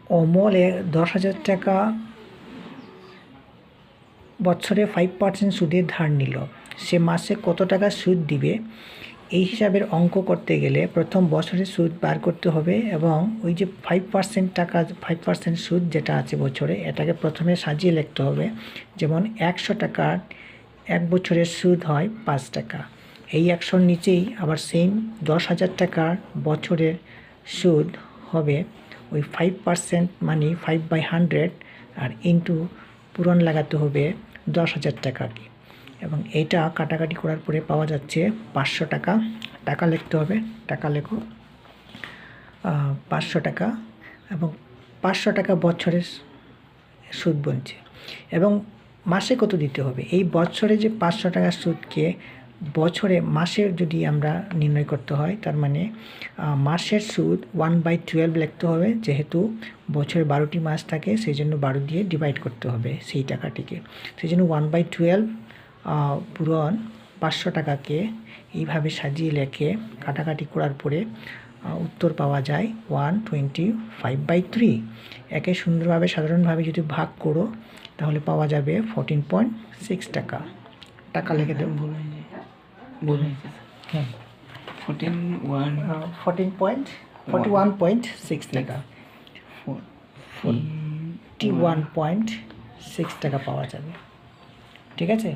অমলে 10,000 টাকা বছরে 5% সুদের ধার নিল, সে মাসে কত টাকা সুদ দিবে? এই হিসাবের অঙ্ক করতে গেলে প্রথম বছরের সুদ বার করতে হবে এবং ওই যে 5% টাকা 5% সুদ যেটা আছে বছরে, এটাকে প্রথমে সাজিয়ে লিখতে হবে। যেমন 100 টাকার 1 বছরের সুদ হয় 5 টাকা। এই 100-র নিচেই আবার সেম 10,000 টাকার বছরের সুদ হবে ওই 5%, মানে 5/100, আর ইন্টু পূরণ লাগাতে হবে 10,000 টাকাকে। এবং এইটা কাটাকাটি করার পরে পাওয়া যাচ্ছে 500 টাকা। টাকা লিখতে হবে, টাকা লেখো 500 টাকা, এবং 500 টাকা বছরের সুদ বলছে। এবং মাসে কত দিতে হবে? এই বছরে যে 500 টাকার সুদকে বছরে মাসে যদি আমরা নির্ণয় করতে হয়, তার মানে মাসের সুদ 1/12 লিখতে হবে। যেহেতু বছরে 12টি মাস থাকে, সেই জন্য 12 দিয়ে ডিভাইড করতে হবে সেই টাকাটিকে। সেই জন্য 1/12 পূরণ 500 টাকাকে এইভাবে সাজিয়ে লেখে কাটাকাটি করার পরে উত্তর পাওয়া যায় 125/3। একে সুন্দরভাবে সাধারণভাবে যদি ভাগ করো তাহলে পাওয়া যাবে 14.6 টাকা। টাকা লিখে দেব। হ্যাঁ, 41.6 টাকা, 41.6 টাকা পাওয়া যাবে। ঠিক আছে?